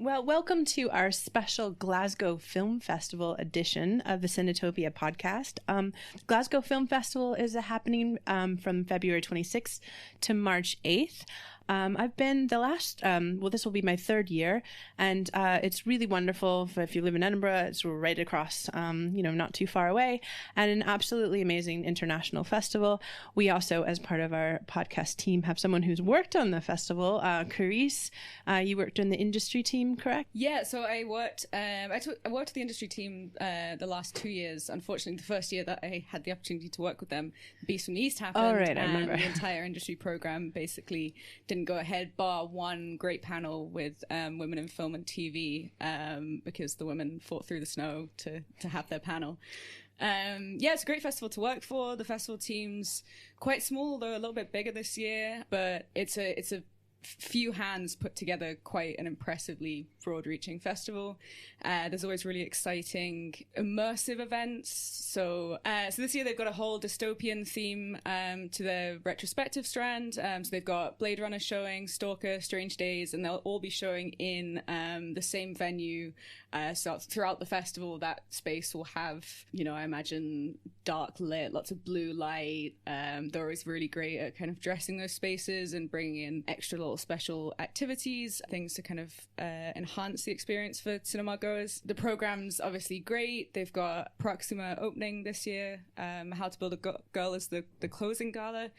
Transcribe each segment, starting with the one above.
Well, welcome to our special Glasgow Film Festival edition of the Cinetopia podcast. Glasgow Film Festival is happening from February 26th to March 8th. I've been this will be my third year, and it's really wonderful. If you live in Edinburgh, it's right across, not too far away, and an absolutely amazing international festival. We also, as part of our podcast team, have someone who's worked on the festival. Carice, you worked in the industry team, correct? Yeah, so I worked with the industry team the last 2 years. Unfortunately, the first year that I had the opportunity to work with them, Beast from the East happened. Oh, right, I remember. The entire industry program basically didn't go ahead, bar one great panel with women in film and TV, because the women fought through the snow to have their panel. It's a great festival to work for. The festival team's quite small, though a little bit bigger this year, but it's a few hands put together quite an impressively broad-reaching festival. There's always really exciting immersive events. So this year they've got a whole dystopian theme to their retrospective strand. So they've got Blade Runner showing, Stalker, Strange Days, and they'll all be showing in the same venue. So throughout the festival, that space will have, I imagine dark lit, lots of blue light. They're always really great at kind of dressing those spaces and bringing in extra little special activities, things to kind of enhance the experience for cinema goers. The program's obviously great. They've got Proxima opening this year. How to Build a Girl is the closing gala,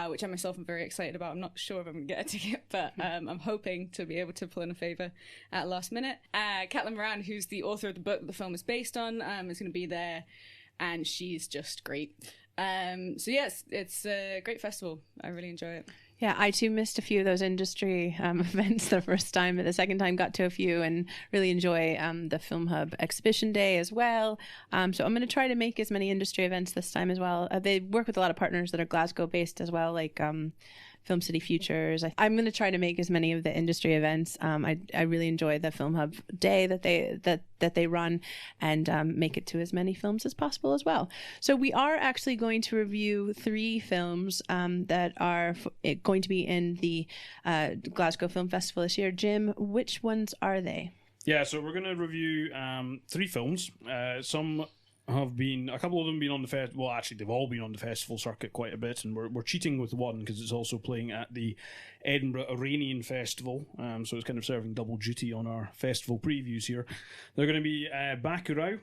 which I myself am very excited about. I'm not sure if I'm going to get a ticket, but I'm hoping to be able to pull in a favour at last minute. Caitlin Moran, who's the author of the book that the film is based on, is going to be there, and she's just great. Yes, it's a great festival. I really enjoy it. Yeah, I too missed a few of those industry events the first time, but the second time got to a few and really enjoy the Film Hub Exhibition Day as well. So I'm going to try to make as many industry events this time as well. They work with a lot of partners that are Glasgow based as well, like Film City Futures. I'm going to try to make as many of the industry events. I really enjoy the Film Hub Day that they run, and make it to as many films as possible as well. So we are actually going to review 3 films that are going to be in the Glasgow Film Festival this year. Jim, which ones are they? Yeah, so we're going to review 3 films. A couple of them been on the festival. Well, actually, they've all been on the festival circuit quite a bit, and we're cheating with one because it's also playing at the Edinburgh Iranian Festival, so it's kind of serving double duty on our festival previews here. They're going to be Bacurau,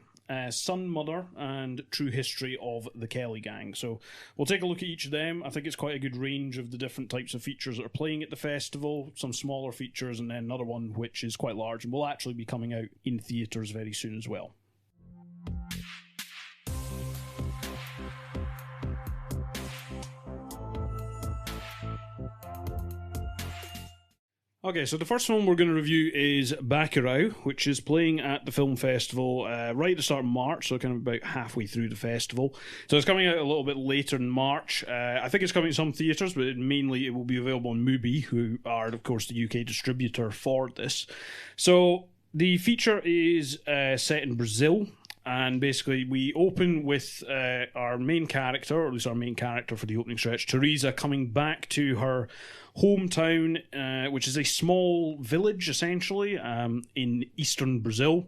Sun Mother, and True History of the Kelly Gang. So we'll take a look at each of them. I think it's quite a good range of the different types of features that are playing at the festival, some smaller features, and then another one which is quite large and will actually be coming out in theatres very soon as well. Okay, so the first film we're going to review is Bacurau, which is playing at the film festival right at the start of March, so kind of about halfway through the festival. So it's coming out a little bit later in March. I think it's coming to some theatres, but mainly it will be available on Mubi, who are, of course, the UK distributor for this. So the feature is set in Brazil. And basically, we open with our main character, or at least our main character for the opening stretch, Teresa, coming back to her hometown, which is a small village, essentially, in eastern Brazil.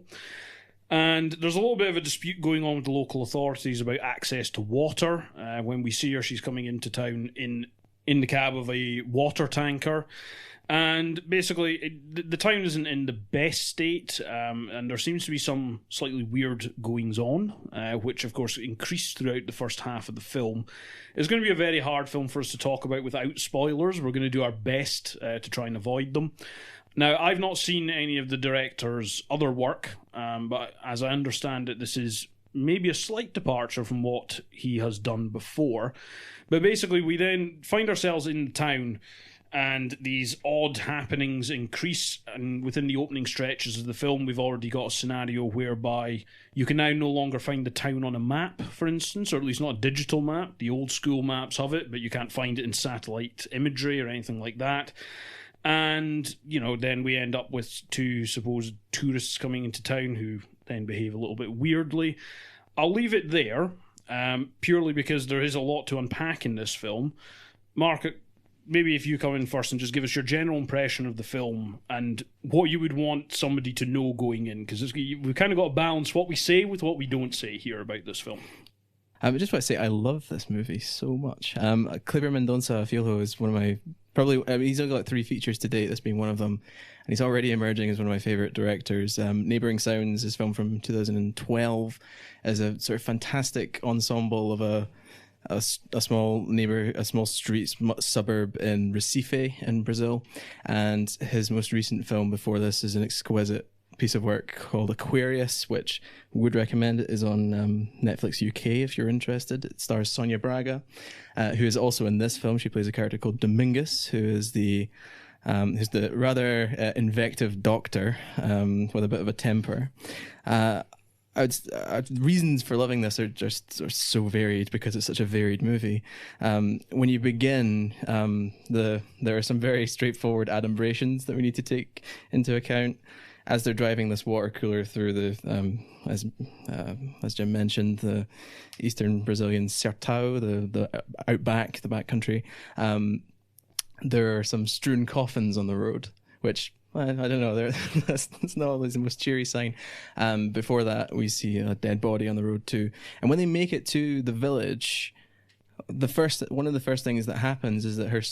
And there's a little bit of a dispute going on with the local authorities about access to water. When we see her, she's coming into town in the cab of a water tanker. And basically, the town isn't in the best state, and there seems to be some slightly weird goings-on, which, of course, increased throughout the first half of the film. It's going to be a very hard film for us to talk about without spoilers. We're going to do our best to try and avoid them. Now, I've not seen any of the director's other work, but as I understand it, this is maybe a slight departure from what he has done before. But basically, we then find ourselves in the town, and these odd happenings increase, and within the opening stretches of the film we've already got a scenario whereby you can now no longer find the town on a map, for instance, or at least not a digital map. The old school maps have it, but you can't find it in satellite imagery or anything like that. And, then we end up with 2 supposed tourists coming into town who then behave a little bit weirdly. I'll leave it there, purely because there is a lot to unpack in this film. Mark, maybe if you come in first and just give us your general impression of the film and what you would want somebody to know going in, because we've kind of got to balance what we say with what we don't say here about this film. I just want to say I love this movie so much. Kleber Mendonça Filho is one of my he's only got 3 features to date, this being one of them, and he's already emerging as one of my favourite directors. Neighbouring Sounds, his film from 2012, is a sort of fantastic ensemble of a small street suburb in Recife in Brazil, and his most recent film before this is an exquisite piece of work called Aquarius, which would recommend. It is on Netflix UK if you're interested. It stars Sonia Braga, who is also in this film. She plays a character called Domingues, who's the rather invective doctor with a bit of a temper. Reasons for loving this are so varied because it's such a varied movie. When you begin, there are some very straightforward adumbrations that we need to take into account as they're driving this water cooler through the, as Jim mentioned, the eastern Brazilian Sertão, the outback, the backcountry. There are some strewn coffins on the road, which, I don't know, that's not always the most cheery sign. Before that, we see a dead body on the road too. And when they make it to the village, one of the first things that happens is that her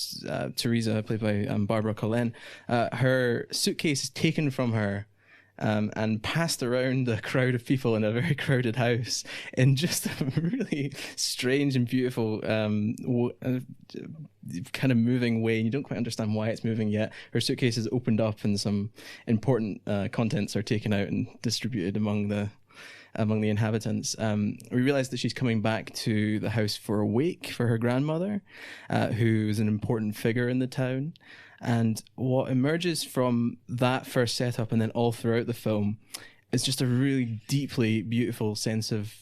Teresa, played by Barbara Collen, her suitcase is taken from her and passed around a crowd of people in a very crowded house in just a really strange and beautiful kind of moving way. And you don't quite understand why it's moving yet. Her suitcase is opened up and some important contents are taken out and distributed among the inhabitants. We realise that she's coming back to the house for a wake for her grandmother, who's an important figure in the town. And what emerges from that first setup and then all throughout the film is just a really deeply beautiful sense of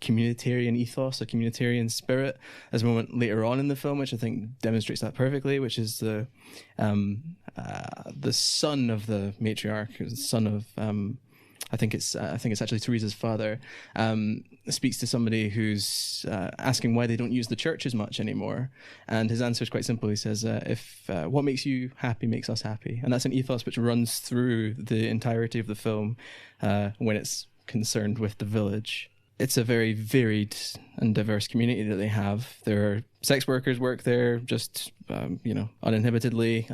communitarian ethos, a communitarian spirit. There's a moment later on in the film which I think demonstrates that perfectly, which is the son of the matriarch, the son of I think it's actually Teresa's father, speaks to somebody who's asking why they don't use the church as much anymore. And his answer is quite simple. He says, if what makes you happy makes us happy. And that's an ethos which runs through the entirety of the film when it's concerned with the village. It's a very varied and diverse community that they have. There are sex workers work there just, uninhibitedly.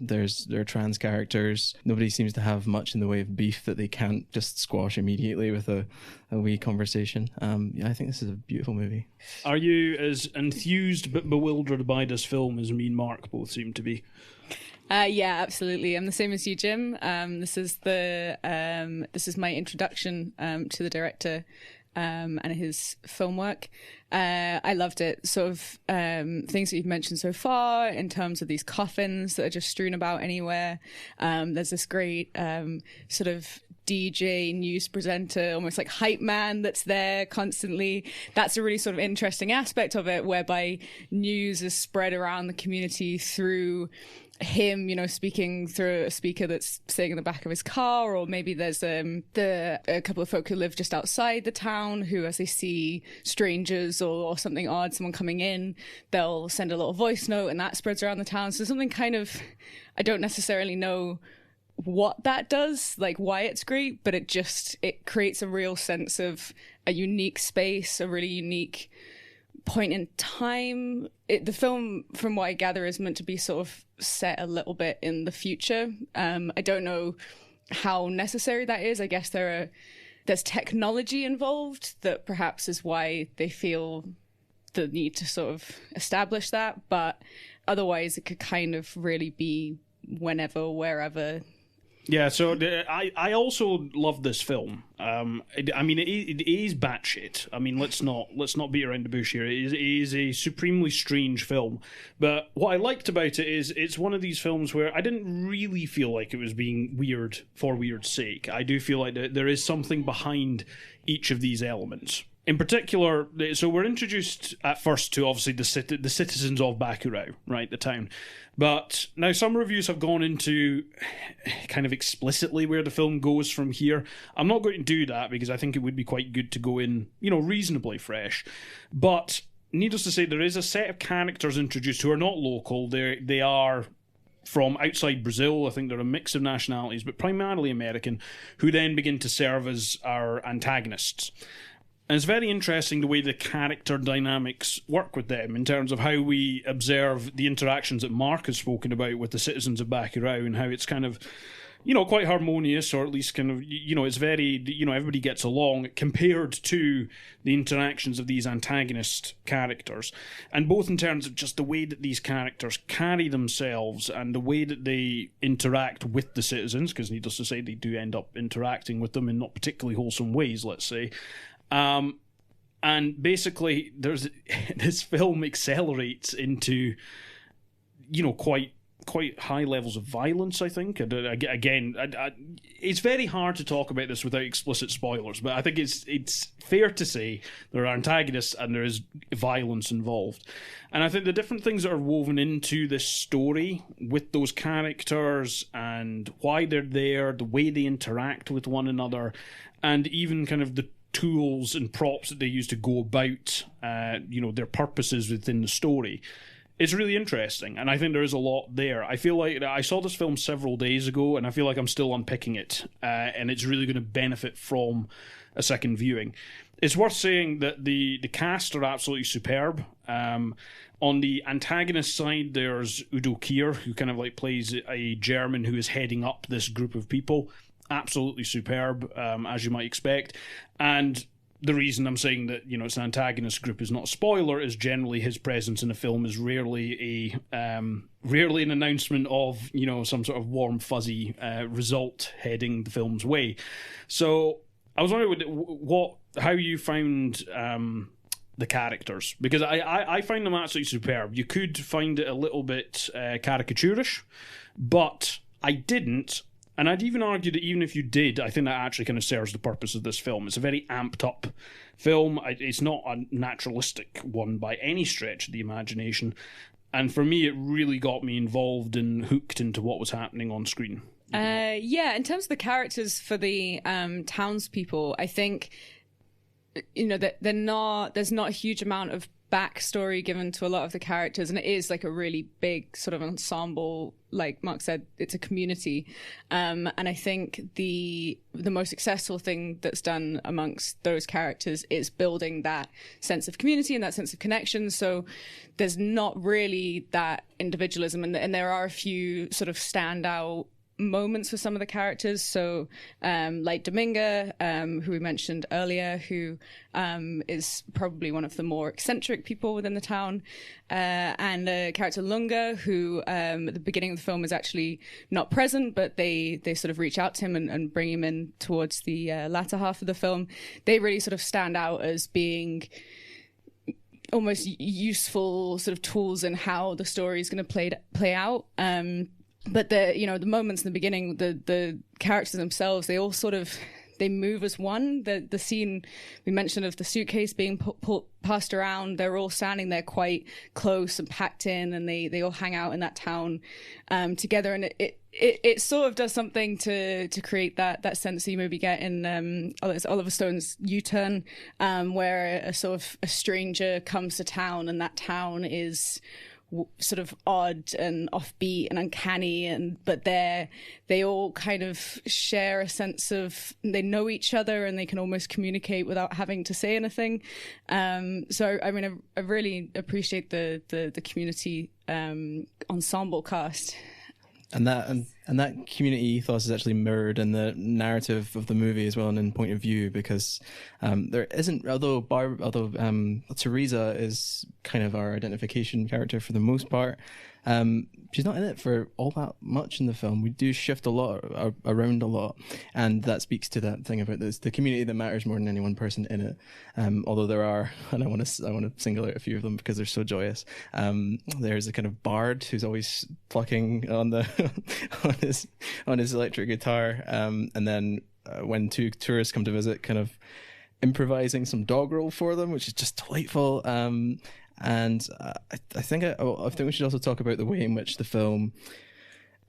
There are trans characters. Nobody seems to have much in the way of beef that they can't just squash immediately with a wee conversation. I think this is a beautiful movie. Are you as enthused but bewildered by this film as me and Mark both seem to be? Yeah, absolutely. I'm the same as you, Jim. This is my introduction to the director and his film work. I loved it. Sort of things that you've mentioned so far in terms of these coffins that are just strewn about anywhere. There's this great sort of DJ news presenter, almost like hype man that's there constantly. That's a really sort of interesting aspect of it, whereby news is spread around the community through him, speaking through a speaker that's sitting in the back of his car, or maybe there's a couple of folk who live just outside the town who, as they see strangers or something odd, someone coming in, they'll send a little voice note and that spreads around the town. So something kind of, I don't necessarily know what that does, like why it's great, but it creates a real sense of a unique space, a really unique point in time. The film, from what I gather, is meant to be sort of set a little bit in the future. I don't know how necessary that is. I guess there's technology involved that perhaps is why they feel the need to sort of establish that, but otherwise it could kind of really be whenever, wherever. Yeah, so I also love this film. It is batshit. I mean, let's not beat around the bush here. It is a supremely strange film. But what I liked about it is it's one of these films where I didn't really feel like it was being weird for weird's sake. I do feel like there is something behind each of these elements. In particular, so we're introduced at first to obviously the citizens of Bacurau, right, the town. But now some reviews have gone into kind of explicitly where the film goes from here. I'm not going to do that because I think it would be quite good to go in, reasonably fresh. But needless to say, there is a set of characters introduced who are not local. They are from outside Brazil. I think they're a mix of nationalities, but primarily American, who then begin to serve as our antagonists. And it's very interesting the way the character dynamics work with them in terms of how we observe the interactions that Mark has spoken about with the citizens of Bacurau, and how it's kind of, quite harmonious, or at least kind of, it's very, everybody gets along compared to the interactions of these antagonist characters. And both in terms of just the way that these characters carry themselves and the way that they interact with the citizens, because needless to say, they do end up interacting with them in not particularly wholesome ways, let's say. And basically, this film accelerates into, quite high levels of violence, I think. Again, it's very hard to talk about this without explicit spoilers, but I think it's fair to say there are antagonists and there is violence involved. And I think the different things that are woven into this story with those characters and why they're there, the way they interact with one another, and even kind of the tools and props that they use to go about, their purposes within the story. It's really interesting, and I think there is a lot there. I feel like I saw this film several days ago, and I feel like I'm still unpicking it, and it's really going to benefit from a second viewing. It's worth saying that the cast are absolutely superb. On the antagonist side, there's Udo Kier, who kind of like plays a German who is heading up this group of people. Absolutely superb, as you might expect. And the reason I'm saying that, it's an antagonist group is not a spoiler is generally his presence in the film is rarely an announcement of, some sort of warm, fuzzy result heading the film's way. So I was wondering how you found the characters, because I find them absolutely superb. You could find it a little bit caricaturish, but I didn't. And I'd even argue that even if you did, I think that actually kind of serves the purpose of this film. It's a very amped up film. It's not a naturalistic one by any stretch of the imagination. And for me, it really got me involved and hooked into what was happening on screen. In terms of the characters for the townspeople, I think, that there's not a huge amount of backstory given to a lot of the characters, and it is like a really big sort of ensemble. Like Mark said, it's a community, and I think the most successful thing that's done amongst those characters is building that sense of community and that sense of connection. So there's not really that individualism, and there are a few sort of standout moments for some of the characters. So like Dominga, who we mentioned earlier, who is probably one of the more eccentric people within the town, and character Lunga, who at the beginning of the film is actually not present, but they sort of reach out to him and bring him in towards the latter half of the film. They really sort of stand out as being almost useful sort of tools in how the story is going to play out. But the moments in the beginning, the characters themselves, they all sort of, they move as one. The scene we mentioned of the suitcase being passed around, they're all standing there quite close and packed in, and they all hang out in that town together. And it sort of does something to create that sense that you maybe get in Oliver Stone's U-Turn, where a sort of a stranger comes to town, and that town is sort of odd and offbeat and uncanny, but they all kind of share a sense of, they know each other and they can almost communicate without having to say anything. So I mean, I really appreciate the community ensemble cast. And that community ethos is actually mirrored in the narrative of the movie as well, and in point of view, because there isn't, although Teresa is kind of our identification character for the most part, she's not in it for all that much in the film. We do shift around a lot, and that speaks to that thing about the community that matters more than any one person in it. Although there are, and I want to single out a few of them because they're so joyous. There's a kind of bard who's always plucking on on his electric guitar, and then when two tourists come to visit, kind of improvising some dog roll for them, which is just delightful. And I think we should also talk about the way in which the film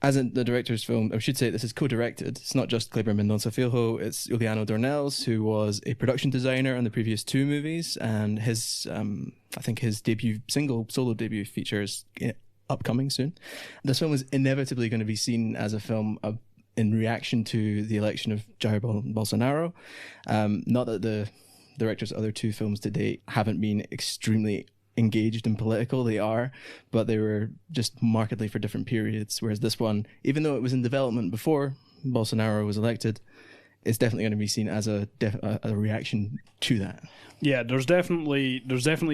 as in the director's film, I should say this is co-directed. It's not just Kleber Mendonça Filho, it's Juliano Dornelles, who was a production designer on the previous 2 movies, and his, I think his solo debut feature is upcoming soon. This film is inevitably going to be seen as a film in reaction to the election of Jair Bolsonaro. Not that the director's other 2 films to date haven't been extremely engaged and political. They are, but they were just markedly for different periods. Whereas this one, even though it was in development before Bolsonaro was elected, it's definitely going to be seen as a reaction to that. Yeah, there's definitely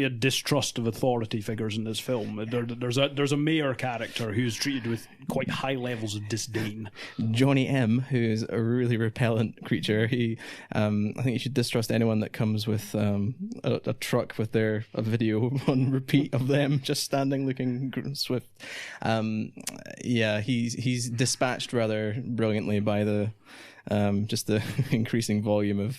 a distrust of authority figures in this film. There's a mayor character who's treated with quite high levels of disdain. Johnny M, who's a really repellent creature. He, I think you should distrust anyone that comes with a truck with a video on repeat of them just standing looking swift. Yeah, he's dispatched rather brilliantly by the just the increasing volume of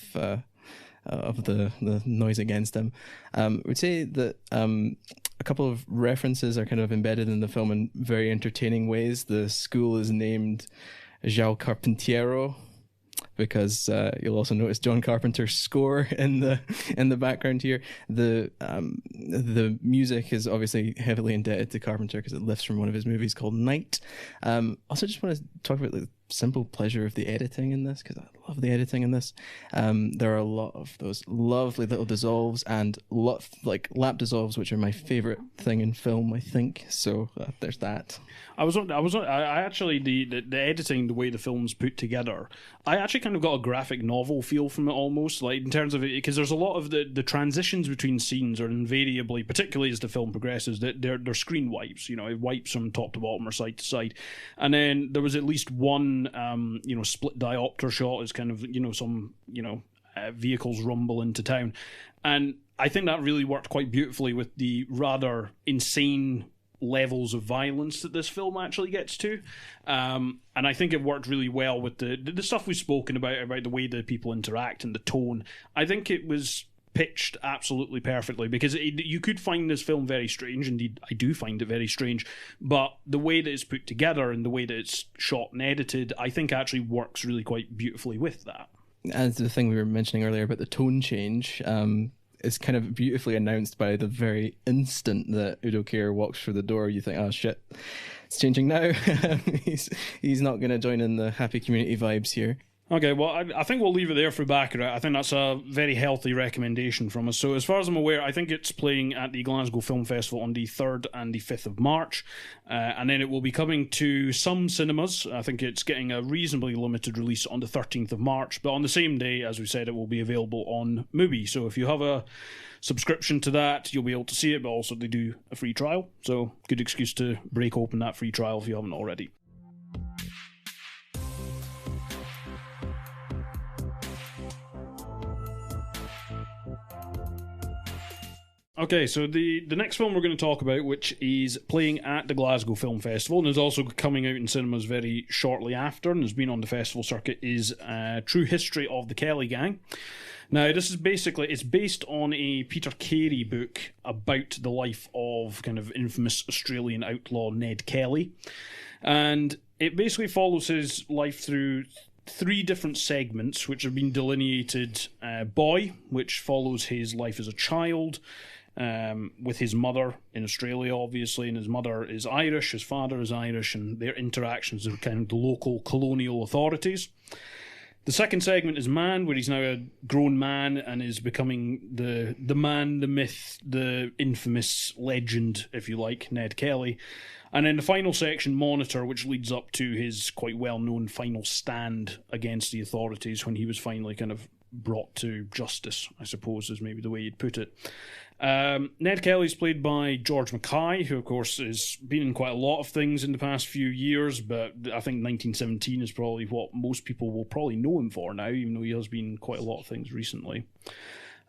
the noise against him. I would say that a couple of references are kind of embedded in the film in very entertaining ways. The school is named João Carpinteiro, because you'll also notice John Carpenter's score in the background here. The music is obviously heavily indebted to Carpenter because it lifts from one of his movies called Night. Also, just want to talk about the simple pleasure of the editing in this, because I love the editing in this. There are a lot of those lovely little dissolves and lap dissolves, which are my favorite thing in film, I think. So there's that. I actually the editing, the way the film's put together, I actually kind of got a graphic novel feel from it almost, like in terms of it, because there's a lot of the transitions between scenes are invariably, particularly as the film progresses, that they're screen wipes. You know, it wipes from top to bottom or side to side, and then there was at least one split diopter shot as kind of some vehicles rumble into town, and I think that really worked quite beautifully with the rather insane levels of violence that this film actually gets to, and I think it worked really well with the stuff we've spoken about the way that people interact and the tone. I think it was pitched absolutely perfectly, because you could find this film very strange. Indeed, I do find it very strange, but the way that it's put together and the way that it's shot and edited, I think actually works really quite beautifully with that. And the thing we were mentioning earlier about the tone change is kind of beautifully announced by the very instant that Udo Kier walks through the door. You think, oh shit, it's changing now. he's not going to join in the happy community vibes here. Okay, well, I think we'll leave it there for Baccarat. I think that's a very healthy recommendation from us. So as far as I'm aware, I think it's playing at the Glasgow Film Festival on the 3rd and the 5th of March. And then it will be coming to some cinemas. I think it's getting a reasonably limited release on the 13th of March. But on the same day, as we said, it will be available on Mubi. So if you have a subscription to that, you'll be able to see it. But also they do a free trial. So good excuse to break open that free trial if you haven't already. Okay, so the next film we're going to talk about, which is playing at the Glasgow Film Festival and is also coming out in cinemas very shortly after and has been on the festival circuit, is True History of the Kelly Gang. Now, this is it's based on a Peter Carey book about the life of kind of infamous Australian outlaw Ned Kelly. And it basically follows his life through 3 different segments, which have been delineated. Boy, which follows his life as a child, with his mother in Australia, obviously, and his mother is Irish, his father is Irish, and their interactions with kind of the local colonial authorities. The second segment is Man, where he's now a grown man and is becoming the man, the myth, the infamous legend, if you like, Ned Kelly. And then the final section, Monitor, which leads up to his quite well-known final stand against the authorities when he was finally kind of brought to justice, I suppose, is maybe the way you'd put it. Ned Kelly's played by George Mackay, who of course has been in quite a lot of things in the past few years, but I think 1917 is probably what most people will probably know him for now, even though he has been quite a lot of things recently.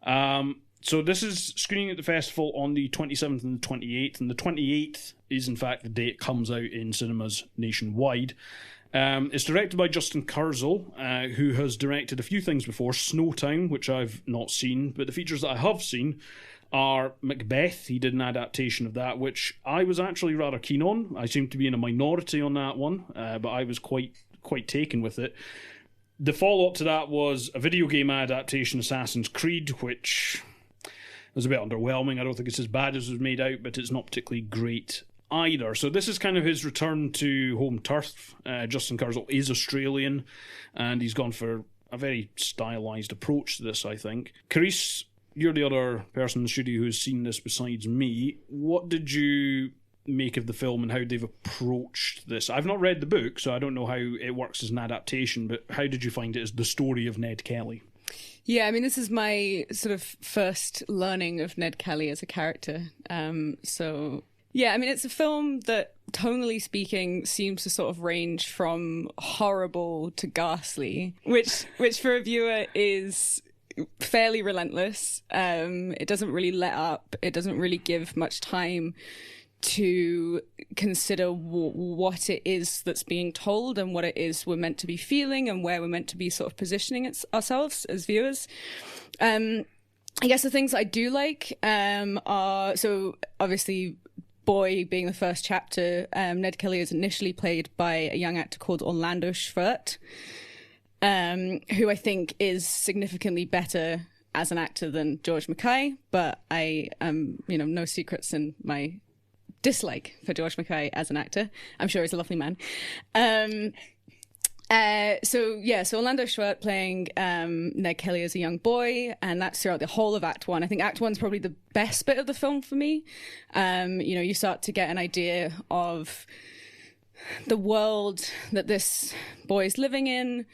So this is screening at the festival on the 27th and the 28th, and the 28th is in fact the day it comes out in cinemas nationwide. It's directed by Justin Kurzel, who has directed a few things before. Snowtown, which I've not seen, but the features that I have seen are Macbeth. He did an adaptation of that, which I was actually rather keen on. I seem to be in a minority on that one, but I was quite taken with it. The follow-up to that was a video game adaptation, Assassin's Creed, which was a bit underwhelming. I don't think it's as bad as it was made out, but it's not particularly great either. So this is kind of his return to home turf. Justin Kurzel is Australian, and he's gone for a very stylised approach to this, I think. Carice, you're the other person in the studio who's seen this besides me. What did you make of the film and how they've approached this? I've not read the book, so I don't know how it works as an adaptation, but how did you find it as the story of Ned Kelly? Yeah, I mean, this is my sort of first learning of Ned Kelly as a character. So, yeah, I mean, it's a film that, tonally speaking, seems to sort of range from horrible to ghastly, which for a viewer is fairly relentless. It doesn't really let up. It doesn't really give much time to consider what it is that's being told and what it is we're meant to be feeling and where we're meant to be sort of positioning ourselves as viewers. I guess the things I do like are, so obviously Boy being the first chapter, Ned Kelly is initially played by a young actor called Orlando Schwert, who I think is significantly better as an actor than George Mackay, but I no secrets in my dislike for George Mackay as an actor. I'm sure he's a lovely man. So Orlando Schwert playing Ned Kelly as a young boy, and that's throughout the whole of Act 1. I think Act 1's probably the best bit of the film for me. You start to get an idea of the world that this boy is living in,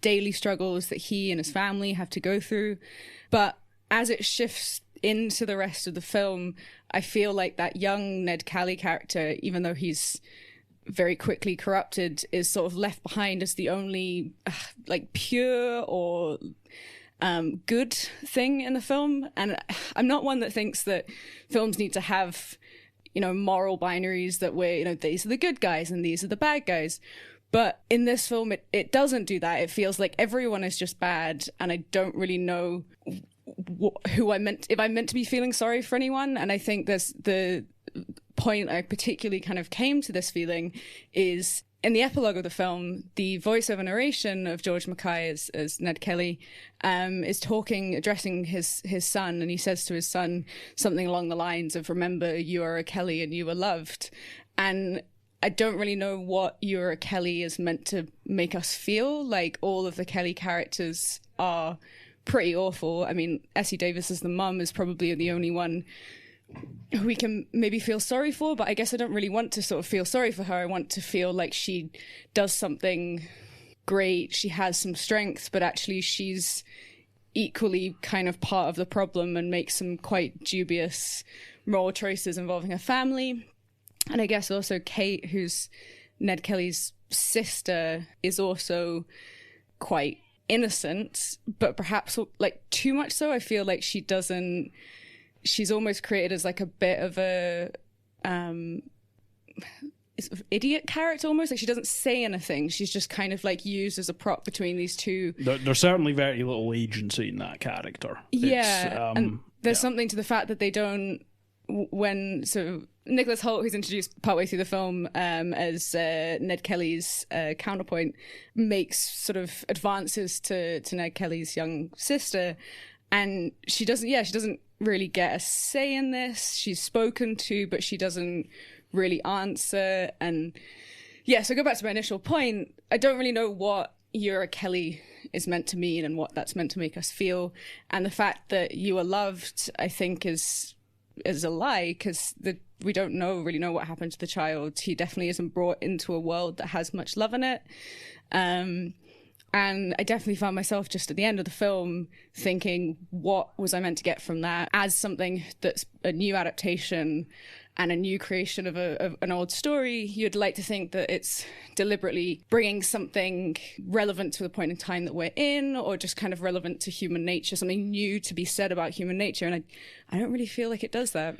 daily struggles that he and his family have to go through. But as it shifts into the rest of the film, I feel like that young Ned Kelly character, even though he's very quickly corrupted, is sort of left behind as the only pure or good thing in the film. And I'm not one that thinks that films need to have moral binaries that these are the good guys and these are the bad guys. But in this film, it doesn't do that. It feels like everyone is just bad, and I don't really know if I'm meant to be feeling sorry for anyone. And I think there's the point I particularly kind of came to this feeling is in the epilogue of the film, the voiceover narration of George Mackay as Ned Kelly is addressing his son, and he says to his son something along the lines of, "Remember, you are a Kelly and you are loved." And I don't really know what "You Are a Kelly" is meant to make us feel. Like, all of the Kelly characters are pretty awful. I mean, Essie Davis as the mum is probably the only one who we can maybe feel sorry for, but I guess I don't really want to sort of feel sorry for her. I want to feel like she does something great, she has some strength, but actually she's equally kind of part of the problem and makes some quite dubious moral choices involving her family. And I guess also Kate, who's Ned Kelly's sister, is also quite innocent, but perhaps too much so. I feel like she's almost created as like a bit of a idiot character almost. Like, she doesn't say anything. She's just kind of like used as a prop between these two. There's certainly very little agency in that character. Yeah, and there's something to the fact that they don't, so Nicholas Hoult, who's introduced partway through the film as Ned Kelly's counterpoint, makes sort of advances to Ned Kelly's young sister, and she doesn't really get a say in this. She's spoken to, but she doesn't really answer. And yeah, so go back to my initial point. I don't really know what "You're a Kelly" is meant to mean and what that's meant to make us feel. And the fact that "You Are Loved," I think, is a lie, because we don't really know what happened to the child. He definitely isn't brought into a world that has much love in it. And I definitely found myself just at the end of the film thinking, what was I meant to get from that? As something that's a new adaptation and a new creation of an old story, you'd like to think that it's deliberately bringing something relevant to the point in time that we're in, or just kind of relevant to human nature, something new to be said about human nature. And I don't really feel like it does that.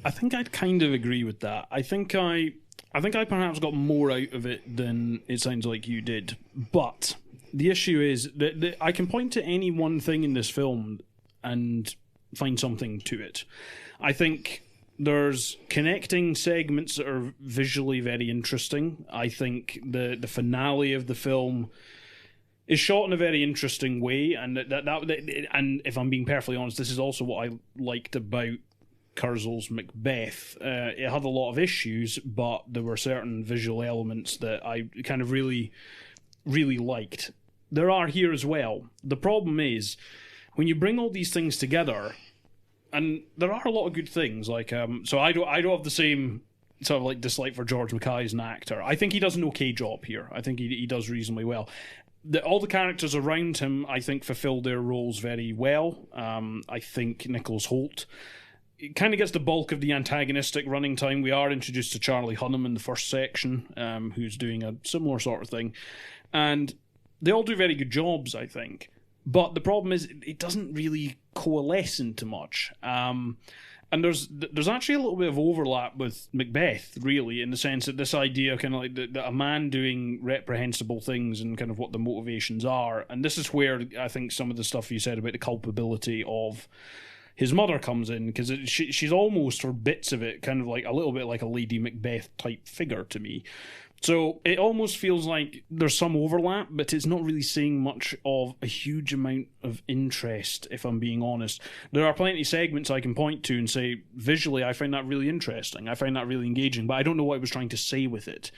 I think I'd kind of agree with that. I think I perhaps got more out of it than it sounds like you did. But the issue is that I can point to any one thing in this film and find something to it. I think there's connecting segments that are visually very interesting. I think the finale of the film is shot in a very interesting way, and and if I'm being perfectly honest, this is also what I liked about Kurzel's Macbeth. It had a lot of issues, but there were certain visual elements that I kind of really, really liked. There are here as well. The problem is, when you bring all these things together, and there are a lot of good things, like so I don't have the same sort of like dislike for George Mackay as an actor. I think he does an okay job here. I think he does reasonably well. All the characters around him, I think, fulfill their roles very well. I think Nicholas Hoult, it kind of gets the bulk of the antagonistic running time. We are introduced to Charlie Hunnam in the first section, who's doing a similar sort of thing. And they all do very good jobs, I think. But the problem is, it doesn't really coalesce into much. And there's actually a little bit of overlap with Macbeth, really, in the sense that this idea kind of like that a man doing reprehensible things and kind of what the motivations are. And this is where I think some of the stuff you said about the culpability of his mother comes in, because she's almost, for bits of it, kind of like a little bit like a Lady Macbeth type figure to me. So it almost feels like there's some overlap, but it's not really saying much of a huge amount of interest, if I'm being honest. There are plenty of segments I can point to and say, visually, I find that really interesting. I find that really engaging, but I don't know what I was trying to say with it.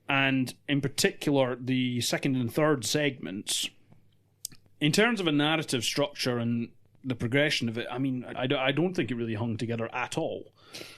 And in particular, the second and third segments, in terms of a narrative structure and the progression of it, I mean, I don't think it really hung together at all.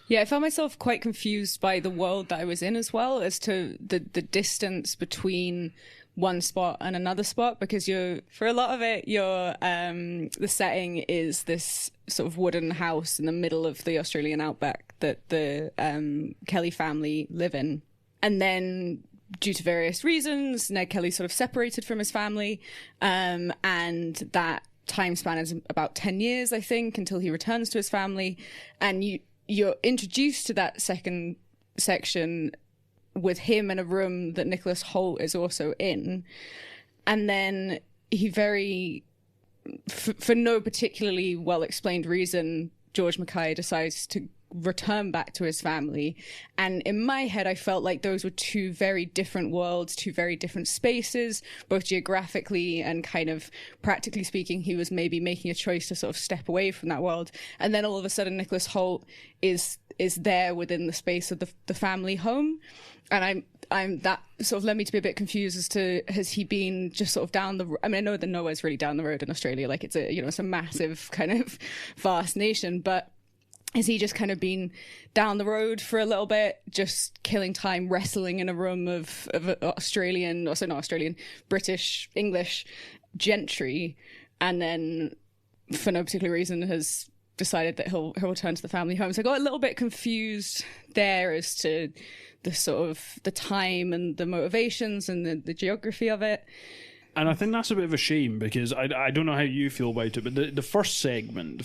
Yeah, I found myself quite confused by the world that I was in as well, as to the distance between one spot and another spot, because for a lot of it, the setting is this sort of wooden house in the middle of the Australian outback that the Kelly family live in. And then, due to various reasons, Ned Kelly sort of separated from his family, and that time span is about 10 years, I think, until he returns to his family. And you're introduced to that second section with him in a room that Nicholas Hoult is also in. And then he for no particularly well-explained reason, George Mackay decides to return back to his family. And in my head, I felt like those were two very different worlds, two very different spaces, both geographically and kind of practically speaking. He was maybe making a choice to sort of step away from that world. And then all of a sudden, Nicholas Hoult is there within the space of the family home. And I'm that sort of led me to be a bit confused as to, has he been just sort of down the, I mean, I know that nowhere's really down the road in Australia. Like it's a massive kind of vast nation, but has he just kind of been down the road for a little bit, just killing time, wrestling in a room of British, English gentry, and then for no particular reason has decided that he'll return to the family home. So I got a little bit confused there as to the sort of the time and the motivations and the geography of it. And I think that's a bit of a shame, because I don't know how you feel about it, but the first segment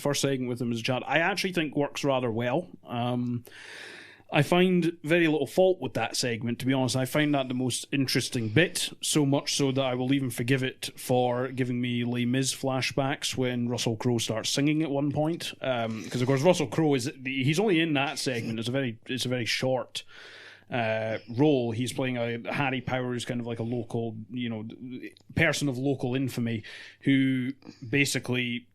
with him as a child, I actually think works rather well. I find very little fault with that segment, to be honest. I find that the most interesting bit, so much so that I will even forgive it for giving me Les Mis flashbacks when Russell Crowe starts singing at one point. Because, of course, Russell Crowe he's only in that segment. It's a very short role. He's playing a Harry Power, who's kind of like a local, person of local infamy, who basically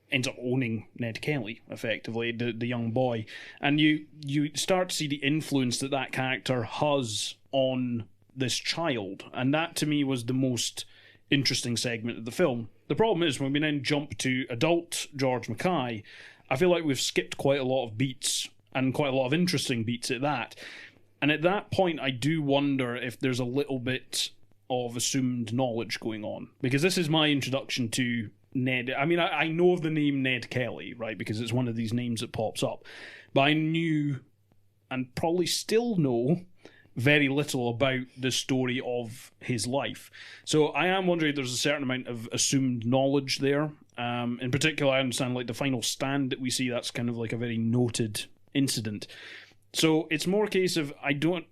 ends up owning Ned Kelly, effectively, the young boy. And you start to see the influence that character has on this child. And that, to me, was the most interesting segment of the film. The problem is, when we then jump to adult George Mackay, I feel like we've skipped quite a lot of beats, and quite a lot of interesting beats at that. And at that point, I do wonder if there's a little bit of assumed knowledge going on. Because this is my introduction to Ned. I mean, I know of the name Ned Kelly, right? Because it's one of these names that pops up. But I knew, and probably still know, very little about the story of his life. So I am wondering if there's a certain amount of assumed knowledge there. In particular, I understand like the final stand that we see, that's kind of like a very noted incident. So it's more a case of I don't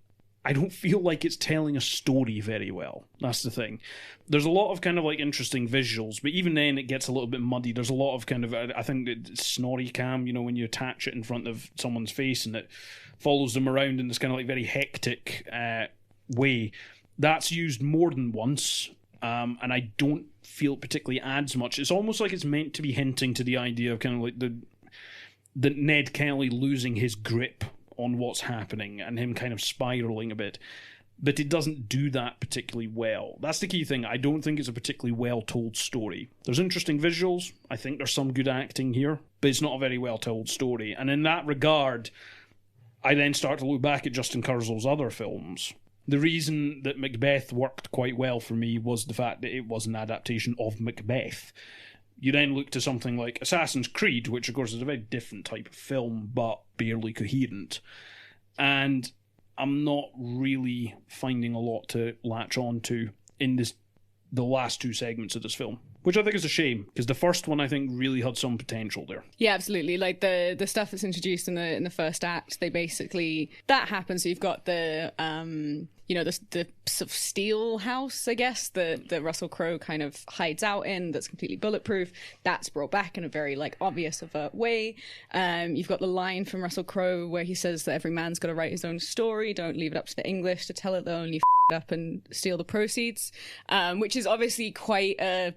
I don't feel like it's telling a story very well. That's the thing. There's a lot of kind of like interesting visuals, but even then it gets a little bit muddy. There's a lot of kind of, I think, snorri cam, when you attach it in front of someone's face and it follows them around in this kind of like very hectic way. That's used more than once, and I don't feel it particularly adds much. It's almost like it's meant to be hinting to the idea of kind of like the Ned Kelly losing his grip on what's happening and him kind of spiraling a bit, but it doesn't do that particularly well. That's the key thing. I don't think it's a particularly well told story. There's interesting visuals, I think there's some good acting here, but it's not a very well told story. And in that regard, I then start to look back at Justin Kurzel's other films. The reason that Macbeth worked quite well for me was the fact that it was an adaptation of Macbeth. You then look to something like Assassin's Creed, which of course is a very different type of film, but barely coherent. And I'm not really finding a lot to latch on to in the last two segments of this film, which I think is a shame, because the first one I think really had some potential there. Yeah, absolutely. Like the stuff that's introduced in the first act, they basically, that happens. So you've got the the sort of steel house, I guess, that Russell Crowe kind of hides out in, that's completely bulletproof. That's brought back in a very like obvious of a way. You've got the line from Russell Crowe where he says that every man's got to write his own story. Don't leave it up to the English to tell it. They'll only up and steal the proceeds, which is obviously quite a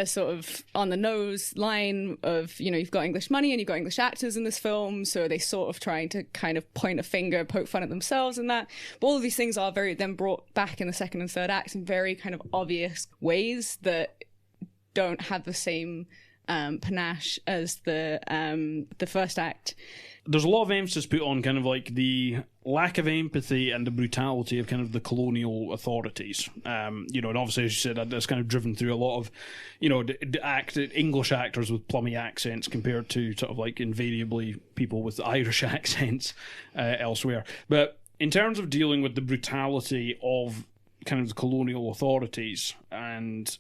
sort of on the nose line of, you've got English money and you've got English actors in this film, so they sort of trying to kind of point a finger, poke fun at themselves and that. But all of these things are very then brought back in the second and third acts in very kind of obvious ways that don't have the same panache as the first act. There's a lot of emphasis put on kind of like the lack of empathy and the brutality of kind of the colonial authorities. And obviously, as you said, that's kind of driven through a lot of, English actors with plummy accents compared to sort of like invariably people with Irish accents elsewhere. But in terms of dealing with the brutality of kind of the colonial authorities and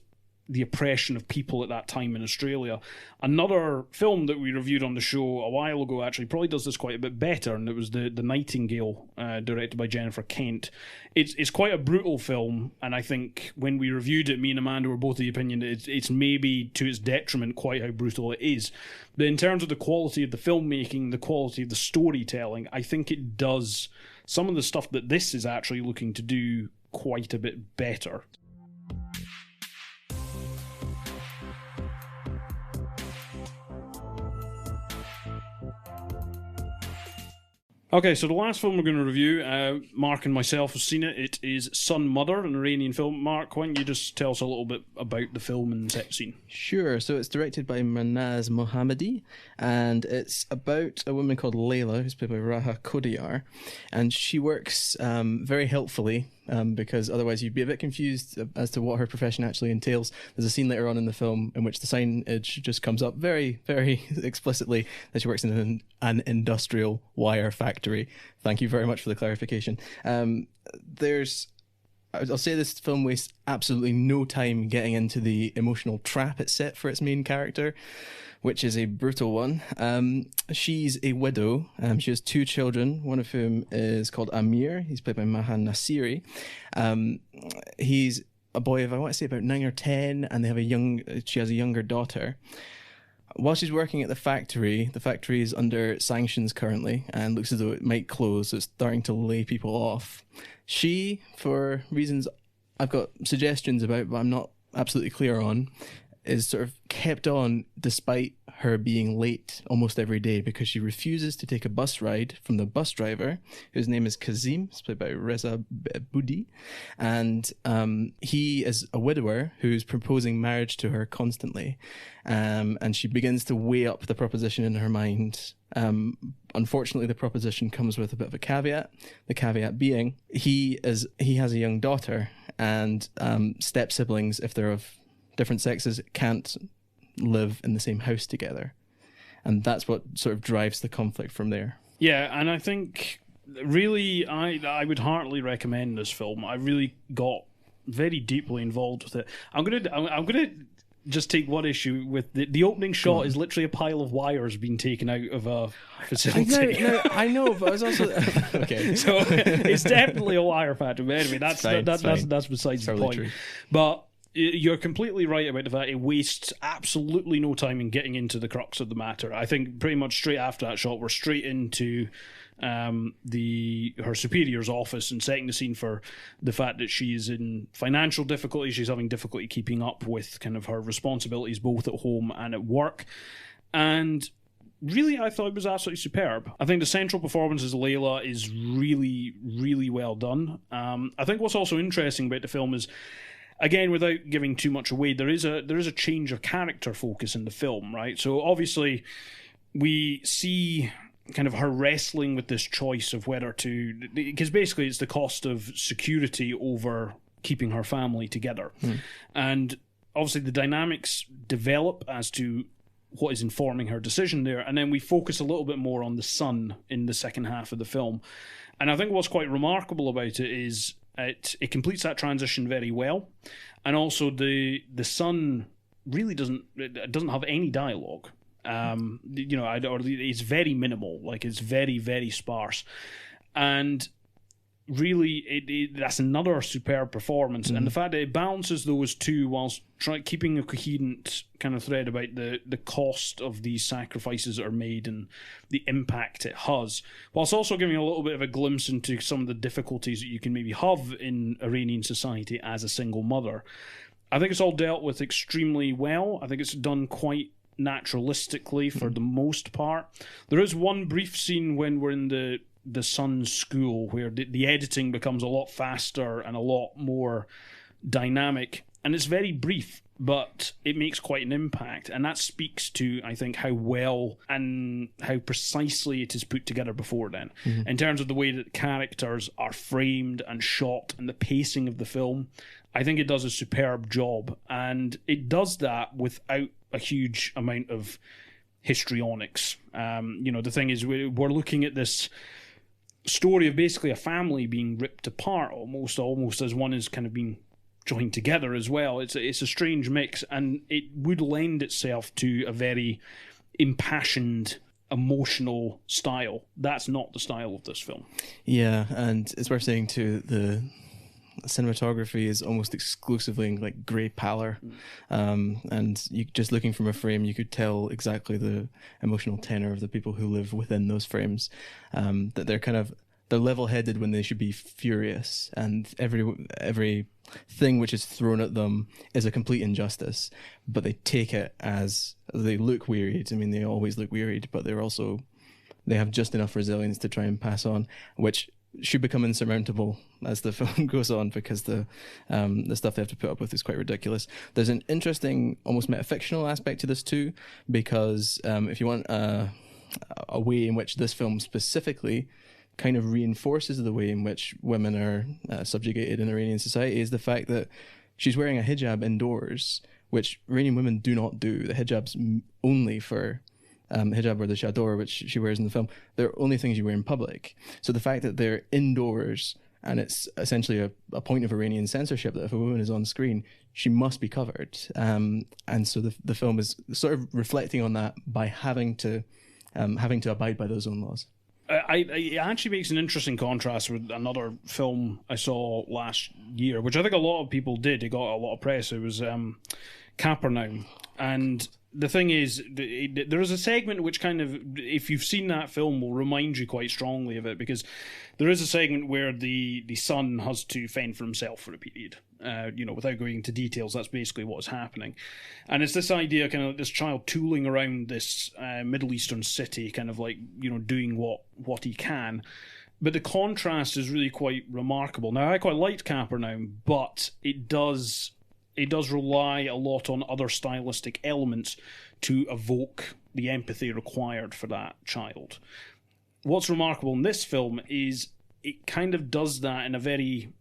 the oppression of people at that time in Australia, another film that we reviewed on the show a while ago actually probably does this quite a bit better, and it was the Nightingale, directed by Jennifer Kent. It's quite a brutal film, and I think when we reviewed it, me and Amanda were both of the opinion that it's maybe to its detriment quite how brutal it is. But in terms of the quality of the filmmaking, the quality of the storytelling, I think it does some of the stuff that this is actually looking to do quite a bit better. Okay, so the last film we're going to review, Mark and myself have seen it. It is Sun Mother, an Iranian film. Mark, why don't you just tell us a little bit about the film and set scene? Sure. So it's directed by Manaz Mohammadi, and it's about a woman called Layla, who's played by Raha Kodiyar, and she works very helpfully, because otherwise you'd be a bit confused as to what her profession actually entails. There's a scene later on in the film in which the signage just comes up very, very explicitly that she works in an industrial wire factory. Thank you very much for the clarification. I'll say this film wastes absolutely no time getting into the emotional trap it's set for its main character, which is a brutal one. She's a widow. She has two children, one of whom is called Amir. He's played by Mahan Nasiri. He's a boy of, I want to say, about 9 or 10, and she has a younger daughter. While she's working at the factory is under sanctions currently and looks as though it might close, so it's starting to lay people off. She, for reasons I've got suggestions about, but I'm not absolutely clear on, is sort of kept on despite her being late almost every day because she refuses to take a bus ride from the bus driver, whose name is Kazim, it's played by Reza Budi, and he is a widower who's proposing marriage to her constantly, and she begins to weigh up the proposition in her mind. Unfortunately, the proposition comes with a bit of a caveat, the caveat being he has a young daughter, and step siblings, if they're of different sexes, can't live in the same house together, and that's what sort of drives the conflict from there. Yeah, and I think really I would heartily recommend this film. I really got very deeply involved with it. I'm gonna just take one issue with the opening shot is literally a pile of wires being taken out of a facility. I know, but I was also okay. So it's definitely a wire factory. But anyway, that's fine. besides the point. True. But you're completely right about the fact it wastes absolutely no time in getting into the crux of the matter. I think pretty much straight after that shot, we're straight into her superior's office and setting the scene for the fact that she's in financial difficulty. She's having difficulty keeping up with kind of her responsibilities both at home and at work. And really, I thought it was absolutely superb. I think the central performance as Layla is really, really well done. I think what's also interesting about the film is, again, without giving too much away, there is a change of character focus in the film, right? So obviously, we see kind of her wrestling with this choice of whether to, because basically it's the cost of security over keeping her family together. And obviously the dynamics develop as to what is informing her decision there, and then we focus a little bit more on the son in the second half of the film. And I think what's quite remarkable about it is it completes that transition very well, and also the son really doesn't have any dialogue. Or it's very minimal, like it's very, very sparse, and really that's another superb performance. And the fact that it balances those two whilst keeping a coherent kind of thread about the cost of these sacrifices that are made and the impact it has, whilst also giving a little bit of a glimpse into some of the difficulties that you can maybe have in Iranian society as a single mother. I think it's all dealt with extremely well. I think it's done quite naturalistically for the most part. There is one brief scene when we're in the son's school where the editing becomes a lot faster and a lot more dynamic, and it's very brief, but it makes quite an impact, and that speaks to, I think, how well and how precisely it is put together before then, in terms of the way that characters are framed and shot and the pacing of the film. I think it does a superb job, and it does that without a huge amount of histrionics. The thing is, we're looking at this story of basically a family being ripped apart almost as one is kind of being joined together as well. It's a strange mix, and it would lend itself to a very impassioned, emotional style. That's not the style of this film. Yeah, and it's worth saying too, the cinematography is almost exclusively in like grey pallor, and you just looking from a frame, you could tell exactly the emotional tenor of the people who live within those frames. That they're level-headed when they should be furious, and every thing which is thrown at them is a complete injustice. But they take it as they look wearied. I mean, they always look wearied, but they have just enough resilience to try and pass on, which should become insurmountable as the film goes on, because the stuff they have to put up with is quite ridiculous. There's an interesting, almost metafictional aspect to this too, because if you want a way in which this film specifically kind of reinforces the way in which women are subjugated in Iranian society, is the fact that she's wearing a hijab indoors, which Iranian women do not do. The hijab's only for hijab or the chador, which she wears in the film. They're only things you wear in public. So the fact that they're indoors, and it's essentially a point of Iranian censorship that if a woman is on screen, she must be covered. And so the film is sort of reflecting on that by having to abide by those own laws. It actually makes an interesting contrast with another film I saw last year, which I think a lot of people did. It got a lot of press. It was Capernaum. And the thing is, there is a segment which kind of, if you've seen that film, will remind you quite strongly of it, because there is a segment where the son has to fend for himself for a period. Without going into details, that's basically what's happening. And it's this idea, kind of this child tooling around this Middle Eastern city, kind of like, doing what he can. But the contrast is really quite remarkable. Now, I quite liked Capernaum, but it does rely a lot on other stylistic elements to evoke the empathy required for that child. What's remarkable in this film is it kind of does that in a very,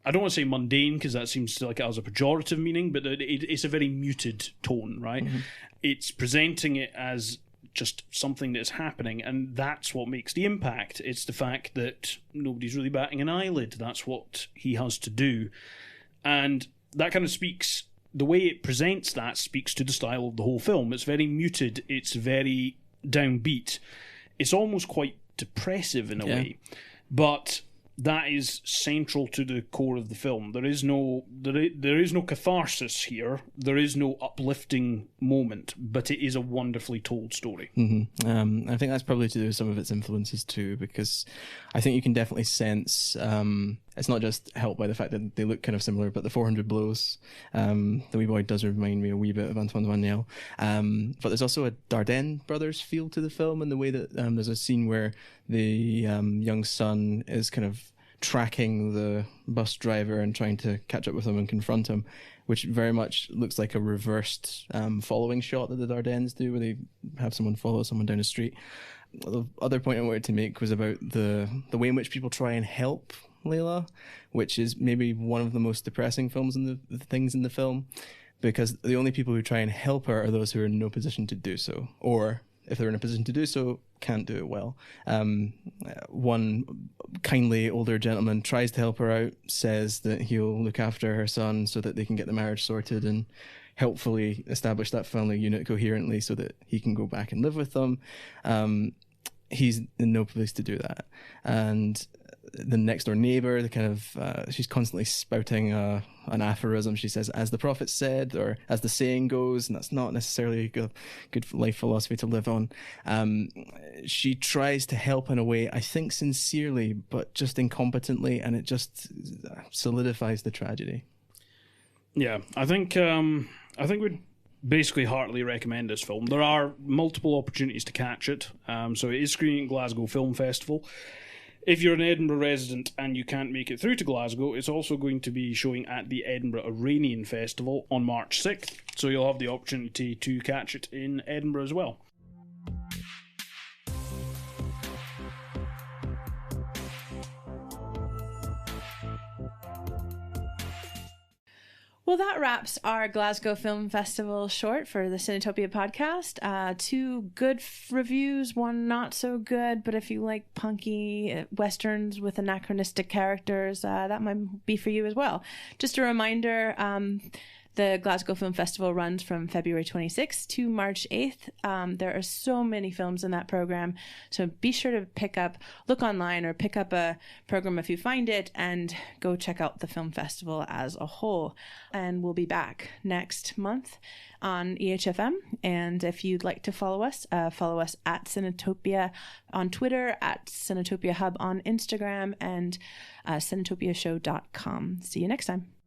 I don't want to say mundane, because that seems like it has a pejorative meaning, but it's a very muted tone, right? Mm-hmm. It's presenting it as just something that's happening, and that's what makes the impact. It's the fact that nobody's really batting an eyelid. That's what he has to do. And that kind of speaks the way it presents that speaks to the style of the whole film. It's very muted, it's very downbeat, it's almost quite depressive in a way, but that is central to the core of the film. There is no catharsis here. There is no uplifting moment, but it is a wonderfully told story. I think that's probably to do with some of its influences too, because I think you can definitely sense it's not just helped by the fact that they look kind of similar, but the 400 Blows, the wee boy does remind me a wee bit of Antoine Duanel. But there's also a Dardenne brothers feel to the film, in the way that there's a scene where the young son is kind of tracking the bus driver and trying to catch up with him and confront him, which very much looks like a reversed following shot that the Dardennes do, where they have someone follow someone down the street. The other point I wanted to make was about the way in which people try and help Layla, which is maybe one of the most depressing things in the film, because the only people who try and help her are those who are in no position to do so, or if they're in a position to do so, can't do it well. One kindly older gentleman tries to help her out, says that he'll look after her son so that they can get the marriage sorted and helpfully establish that family unit coherently so that he can go back and live with them. He's in no place to do that. And the next door neighbor, the kind of she's constantly spouting an aphorism. She says, "As the prophet said," or "as the saying goes," and that's not necessarily a good life philosophy to live on. She tries to help in a way, I think sincerely, but just incompetently, and it just solidifies the tragedy. Yeah, I think we'd basically heartily recommend this film. There are multiple opportunities to catch it. So it is screening at Glasgow Film Festival. If you're an Edinburgh resident and you can't make it through to Glasgow, it's also going to be showing at the Edinburgh Iranian Festival on March 6th, so you'll have the opportunity to catch it in Edinburgh as well. Well, that wraps our Glasgow Film Festival short for the Cinetopia podcast. 2 good reviews, 1 not so good, but if you like punky westerns with anachronistic characters, that might be for you as well. Just a reminder, the Glasgow Film Festival runs from February 26th to March 8th. There are so many films in that program, so be sure to look online or pick up a program if you find it, and go check out the film festival as a whole. And we'll be back next month on EHFM. And if you'd like to follow us at Cinetopia on Twitter, at Cinetopia Hub on Instagram, and cinetopiashow.com. See you next time.